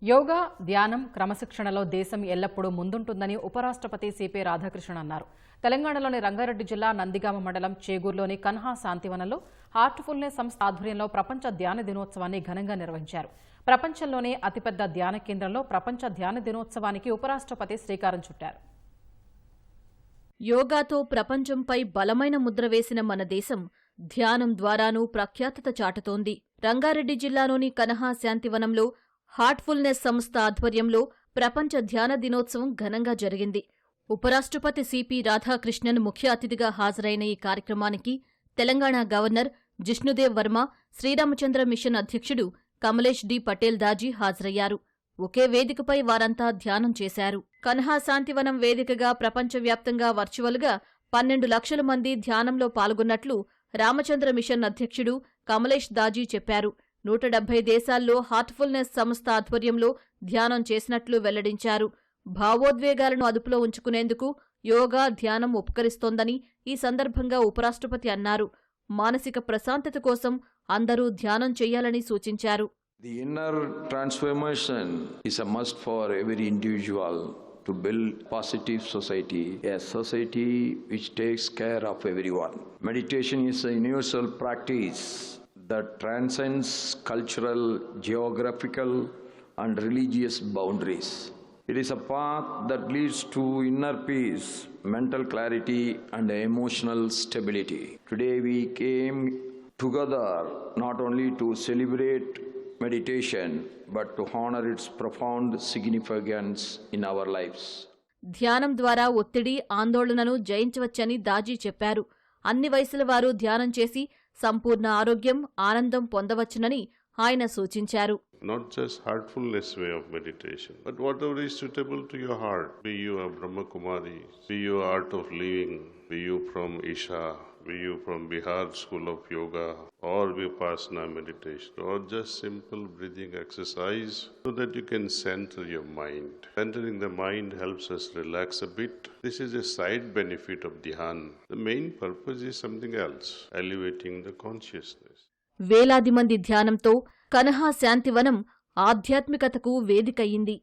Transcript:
యోగా, ధ్యానం, క్రమశిక్షణలో దేశం ఎల్లప్పుడూ ముందుంటుందని ఉపరాష్ట్రపతి సిపి రాధాకృష్ణన్ అన్నారు. తెలంగాణలోని రంగారెడ్డి జిల్లా నందిగామ మండలం చేగూరులోని కన్హా శాంతివనంలో హార్ట్ఫుల్నెస్ సంస్థ ఆధ్వర్యంలో ప్రపంచ ధ్యాన దినోత్సవాన్ని ఘనంగా నిర్వహించారు. ప్రపంచంలోనే అతిపెద్ద ధ్యాన కేంద్రంలో ప్రపంచ ధ్యాన దినోత్సవానికి ఉపరాష్ట్రపతి శ్రీకారం చుట్టారు. యోగాతో ప్రపంచంపై బలమైన ముద్ర వేసిన మన దేశం ధ్యానం ద్వారానూ ప్రఖ్యాతత చాటుతోంది. రంగారెడ్డి జిల్లాలోని కన్హా శాంతివనంలో హార్ట్ఫుల్నెస్ సంస్థ ఆధ్వర్యంలో ప్రపంచ ధ్యాన దినోత్సవం ఘనంగా జరిగింది. ఉపరాష్ట్రపతి సిపి రాధాకృష్ణన్ ముఖ్య అతిథిగా హాజరైన ఈ కార్యక్రమానికి తెలంగాణ గవర్నర్ జిష్ణుదేవ్ వర్మ, శ్రీరామచంద్ర మిషన్ అధ్యక్షుడు కమలేష్ డి పటేల్ దాజీ హాజరయ్యారు. ఒకే వేదికపై వారంతా ధ్యానం చేశారు. కన్హా శాంతివనం వేదికగా ప్రపంచవ్యాప్తంగా వర్చువల్గా 12 లక్షల మంది ధ్యానంలో పాల్గొన్నట్లు రామచంద్ర మిషన్ అధ్యక్షుడు కమలేష్ దాజీ చెప్పారు. 170 దేశాల్లో హార్ట్ఫుల్నెస్ సంస్థ ఆధ్వర్యంలో ధ్యానం చేసినట్లు వెల్లడించారు. భావోద్వేగాలను అదుపులో ఉంచుకునేందుకు యోగా, ధ్యానం ఉపకరిస్తోందని ఈ సందర్భంగా ఉపరాష్ట్రపతి అన్నారు. మానసిక ప్రశాంతత కోసం అందరూ ధ్యానం చేయాలని సూచించారు. The inner transformation is a must for every individual to build positive society, a society which takes care of everyone. Meditation is a universal practice that transcends cultural, geographical, and religious boundaries. It is a path that leads to inner peace, mental clarity, and emotional stability. Today we came together not only to celebrate meditation, but to honor its profound significance in our lives. ధ్యానం ద్వారా ఒత్తిడి, ఆందోళనను జయించవచ్చని దాజీ చెప్పారు. అన్ని వయసుల వారు ధ్యానం చేసి సంపూర్ణ ఆరోగ్యం, ఆనందం పొందవచ్చునని ఆయన సూచించారు. Not just heartfulness way of meditation, but whatever is suitable to your heart. Be you a Brahma Kumari, be you Art of Living, be you from Isha, be you from Bihar School of Yoga, or Vipassana meditation, or just simple breathing exercise so that you can center your mind. Centering the mind helps us relax a bit. This is a side benefit of Dhyan. The main purpose is something else, elevating the consciousness. వేలాది మంది ధ్యానంతో కన్హా శాంతివనం ఆధ్యాత్మికతకు వేదికయింది.